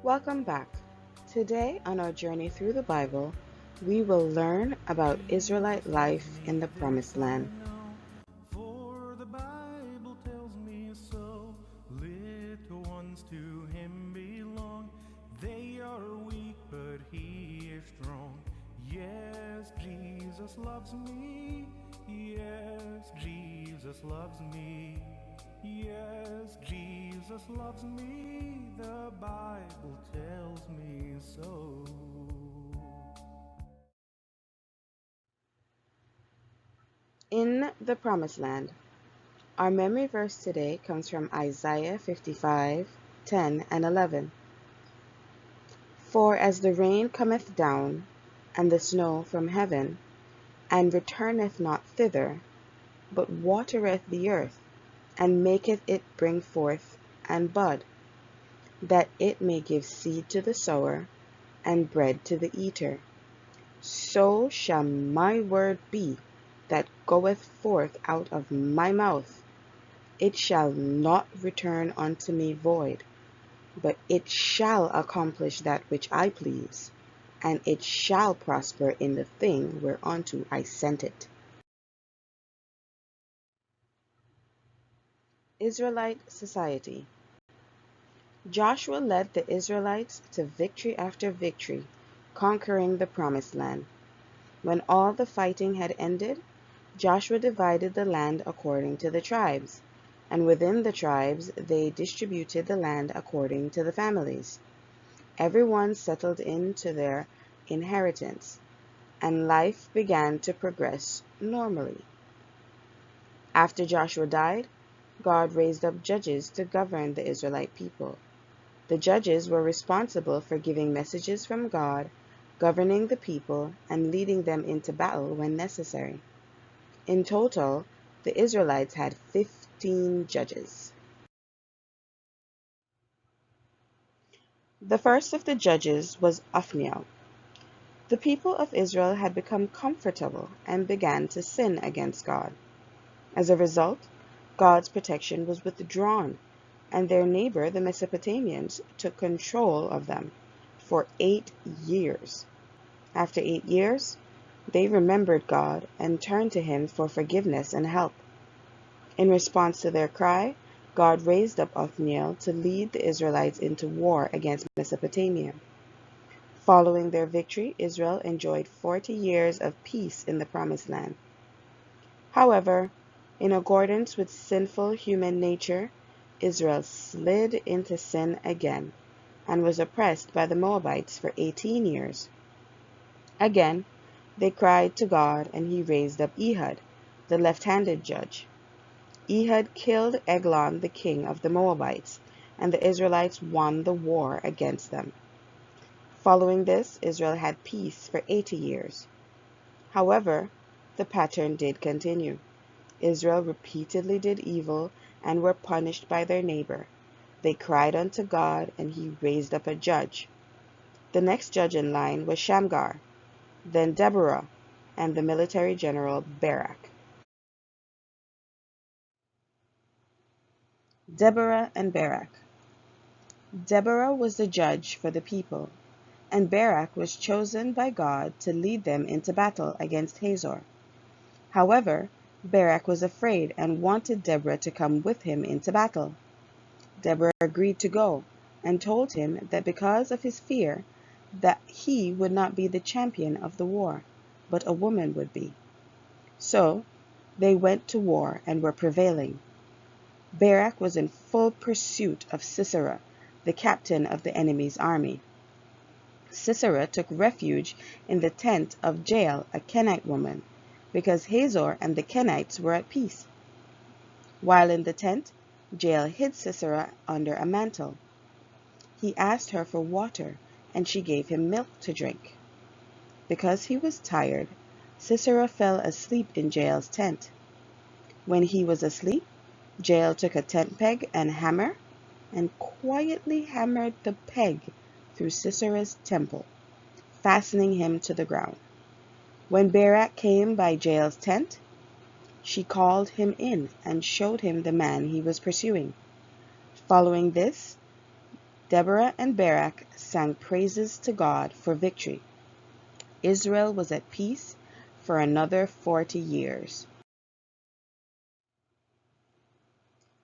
Welcome back. Today, on our journey through the Bible, we will learn about Israelite life in the Promised Land. For the Bible tells me so. Little ones to him belong. They are weak, but he is strong. Yes, Jesus loves me. Yes, Jesus loves me. Yes, Jesus loves me. The Bible tells me so. In the Promised Land, our memory verse today comes from Isaiah 55:10 and 11. For as the rain cometh down, and the snow from heaven, and returneth not thither, but watereth the earth, and maketh it bring forth and bud, that it may give seed to the sower, and bread to the eater, so shall my word be that goeth forth out of my mouth. It shall not return unto me void, but it shall accomplish that which I please, and it shall prosper in the thing whereunto I sent it. Israelite Society. Joshua led the Israelites to victory after victory, conquering the Promised Land. When all the fighting had ended, Joshua divided the land according to the tribes, and within the tribes they distributed the land according to the families. Everyone settled into their inheritance, and life began to progress normally. After Joshua died, God raised up judges to govern the Israelite people. The judges were responsible for giving messages from God, governing the people, and leading them into battle when necessary. In total, the Israelites had 15 judges. The first of the judges was Othniel. The people of Israel had become comfortable and began to sin against God. As a result, God's protection was withdrawn, and their neighbor, the Mesopotamians, took control of them for 8 years. After 8 years, they remembered God and turned to Him for forgiveness and help. In response to their cry, God raised up Othniel to lead the Israelites into war against Mesopotamia. Following their victory, Israel enjoyed 40 years of peace in the Promised Land. However, in accordance with sinful human nature, Israel slid into sin again and was oppressed by the Moabites for 18 years. Again, they cried to God, and He raised up Ehud, the left-handed judge. Ehud killed Eglon, the king of the Moabites, and the Israelites won the war against them. Following this, Israel had peace for 80 years. However, the pattern did continue. Israel repeatedly did evil and were punished by their neighbor. They cried unto God, and He raised up a judge. The next judge in line was Shamgar, then Deborah, and the military general Barak. Deborah and Barak. Deborah was the judge for the people, and Barak was chosen by God to lead them into battle against Hazor. However, Barak was afraid and wanted Deborah to come with him into battle. Deborah agreed to go, and told him that because of his fear, that he would not be the champion of the war, but a woman would be. So they went to war and were prevailing. Barak was in full pursuit of Sisera, the captain of the enemy's army. Sisera took refuge in the tent of Jael, a Kenite woman, because Hazor and the Kenites were at peace. While in the tent, Jael hid Sisera under a mantle. He asked her for water, and she gave him milk to drink. Because he was tired, Sisera fell asleep in Jael's tent. When he was asleep, Jael took a tent peg and hammer, and quietly hammered the peg through Sisera's temple, fastening him to the ground. When Barak came by Jael's tent, she called him in and showed him the man he was pursuing. Following this, Deborah and Barak sang praises to God for victory. Israel was at peace for another 40 years.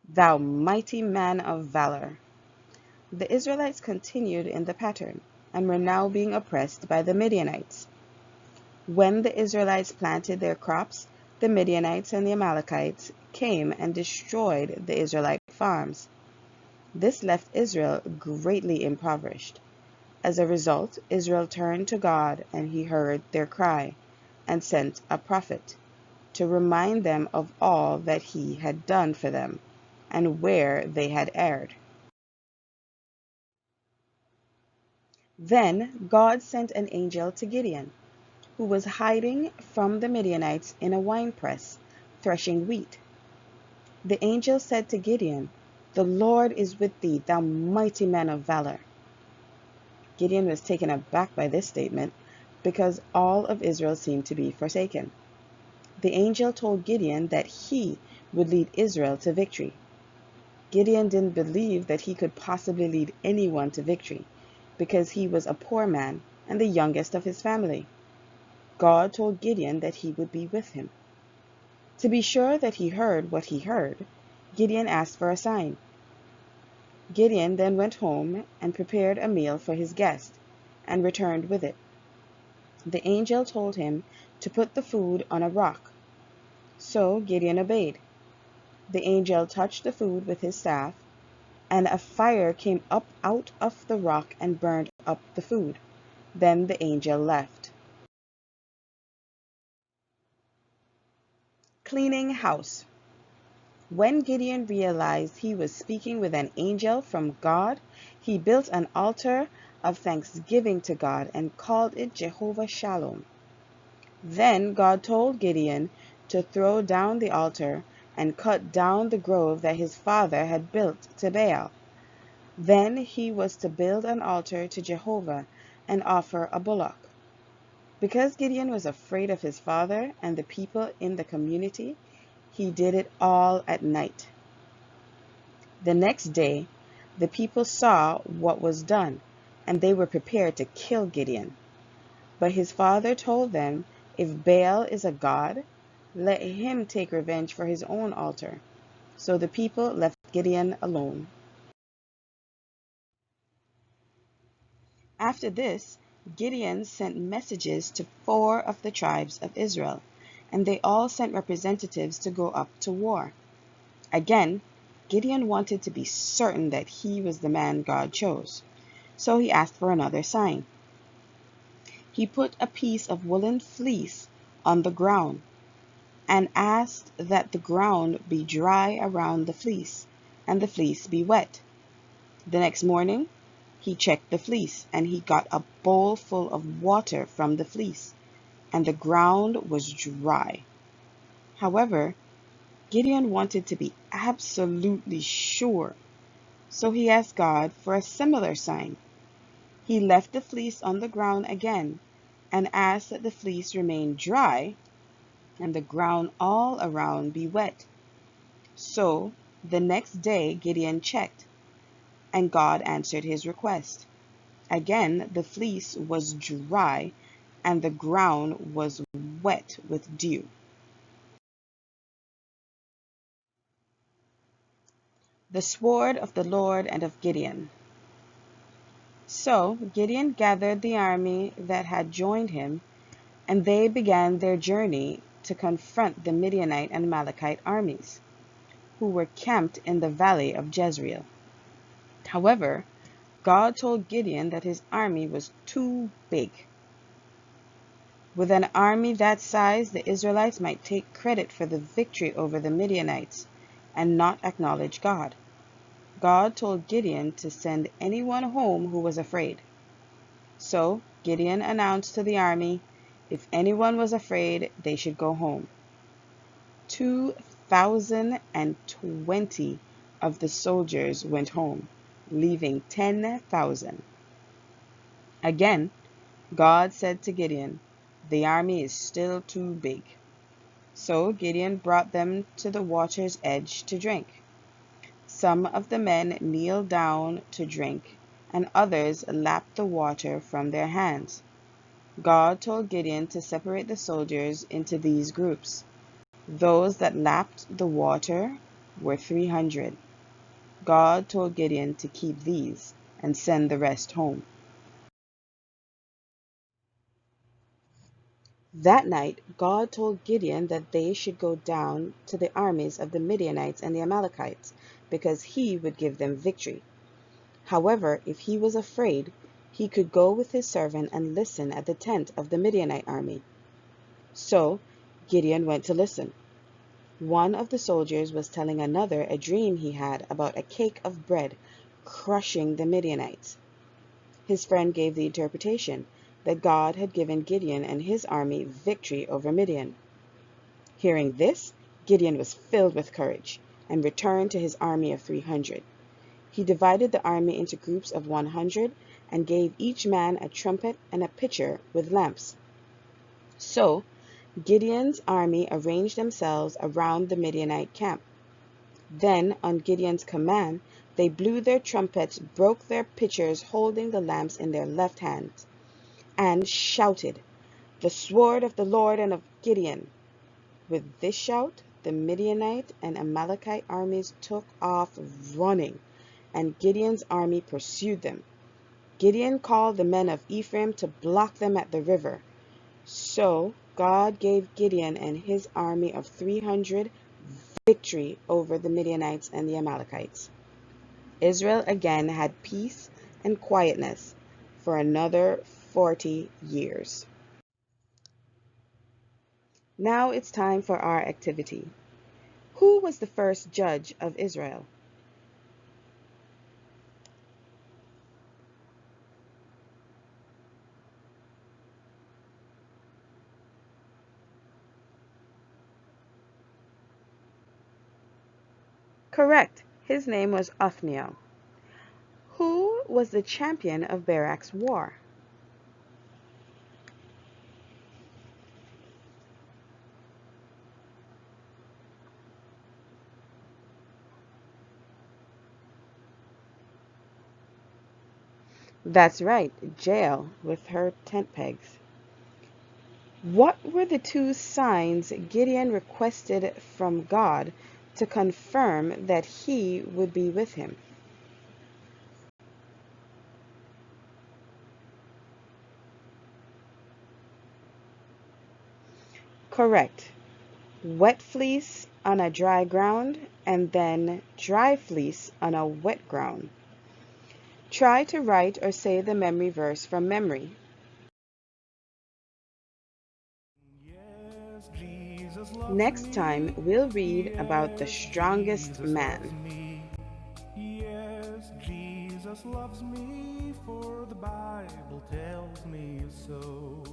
Thou mighty man of valor! The Israelites continued in the pattern, and were now being oppressed by the Midianites. When the Israelites planted their crops, the Midianites and the Amalekites came and destroyed the Israelite farms. This left Israel greatly impoverished. As a result, Israel turned to God, and he heard their cry, and sent a prophet to remind them of all that he had done for them, and where they had erred. Then God sent an angel to Gideon, who was hiding from the Midianites in a winepress, threshing wheat. The angel said to Gideon, "The Lord is with thee, thou mighty man of valor." Gideon was taken aback by this statement, because all of Israel seemed to be forsaken. The angel told Gideon that he would lead Israel to victory. Gideon didn't believe that he could possibly lead anyone to victory, because he was a poor man and the youngest of his family. God told Gideon that he would be with him. To be sure that he heard what he heard, Gideon asked for a sign. Gideon then went home and prepared a meal for his guest, and returned with it. The angel told him to put the food on a rock. So Gideon obeyed. The angel touched the food with his staff, and a fire came up out of the rock and burned up the food. Then the angel left. Cleaning house. When Gideon realized he was speaking with an angel from God, he built an altar of thanksgiving to God and called it Jehovah Shalom. Then God told Gideon to throw down the altar and cut down the grove that his father had built to Baal. Then he was to build an altar to Jehovah and offer a bullock. Because Gideon was afraid of his father and the people in the community, he did it all at night. The next day, the people saw what was done, and they were prepared to kill Gideon. But his father told them, "If Baal is a god, let him take revenge for his own altar." So the people left Gideon alone. After this, Gideon sent messages to 4 of the tribes of Israel, and they all sent representatives to go up to war. Again, Gideon wanted to be certain that he was the man God chose, so he asked for another sign. He put a piece of woolen fleece on the ground and asked that the ground be dry around the fleece and the fleece be wet. The next morning, he checked the fleece, and he got a bowl full of water from the fleece, and the ground was dry. However, Gideon wanted to be absolutely sure, so he asked God for a similar sign. He left the fleece on the ground again and asked that the fleece remain dry and the ground all around be wet. So the next day Gideon checked, and God answered his request. Again, the fleece was dry and the ground was wet with dew. The sword of the Lord and of Gideon. So Gideon gathered the army that had joined him, and they began their journey to confront the Midianite and Amalekite armies, who were camped in the valley of Jezreel. However, God told Gideon that his army was too big. With an army that size, the Israelites might take credit for the victory over the Midianites and not acknowledge God. God told Gideon to send anyone home who was afraid. So Gideon announced to the army, if anyone was afraid, they should go home. 2,020 of the soldiers went home, leaving 10,000. Again, God said to Gideon, the army is still too big. So Gideon brought them to the water's edge to drink. Some of the men kneeled down to drink, and others lapped the water from their hands. God told Gideon to separate the soldiers into these groups. Those that lapped the water were 300. God told Gideon to keep these and send the rest home. That night, God told Gideon that they should go down to the armies of the Midianites and the Amalekites, because he would give them victory. However, if he was afraid, he could go with his servant and listen at the tent of the Midianite army. So Gideon went to listen. One of the soldiers was telling another a dream he had about a cake of bread crushing the Midianites. His friend gave the interpretation that God had given Gideon and his army victory over Midian. Hearing this, Gideon was filled with courage and returned to his army of 300. He divided the army into groups of 100 and gave each man a trumpet and a pitcher with lamps. So Gideon's army arranged themselves around the Midianite camp. Then, on Gideon's command, they blew their trumpets, broke their pitchers holding the lamps in their left hands, and shouted, "The sword of the Lord and of Gideon!" With this shout, the Midianite and Amalekite armies took off running, and Gideon's army pursued them. Gideon called the men of Ephraim to block them at the river. So God gave Gideon and his army of 300 victory over the Midianites and the Amalekites. Israel again had peace and quietness for another 40 years. Now it's time for our activity. Who was the first judge of Israel? Correct. His name was Othniel. Who was the champion of Barak's war? That's right, Jael with her tent pegs. What were the two signs Gideon requested from God to confirm that he would be with him? Correct. Wet fleece on a dry ground and then dry fleece on a wet ground. Try to write or say the memory verse from memory. Yes, Jesus loves Next time, me. we'll read about the Yes, strongest Jesus loves man. me. Yes, Jesus loves me, for the Bible tells me so.